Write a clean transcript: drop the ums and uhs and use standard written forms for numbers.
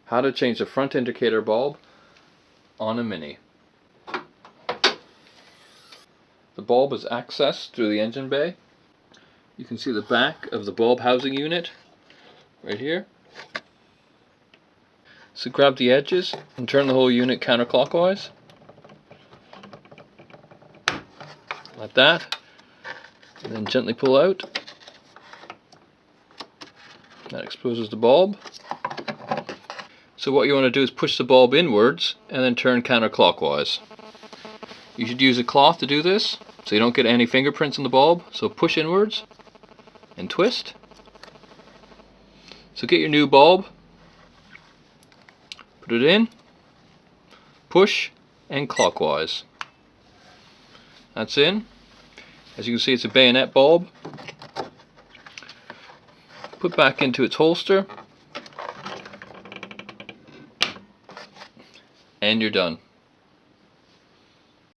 How to change the front indicator bulb on a Mini. The bulb is accessed through the engine bay. You can see the back of the bulb housing unit right here. So grab the edges and turn the whole unit counterclockwise. Like that. And then gently pull out. That exposes the bulb. So what you want to do is push the bulb inwards and then turn counterclockwise. You should use a cloth to do this so you don't get any fingerprints on the bulb. So push inwards and twist. So get your new bulb, put it in, push, and clockwise. That's in. As you can see, it's a bayonet bulb. Put back into its holster, and you're done.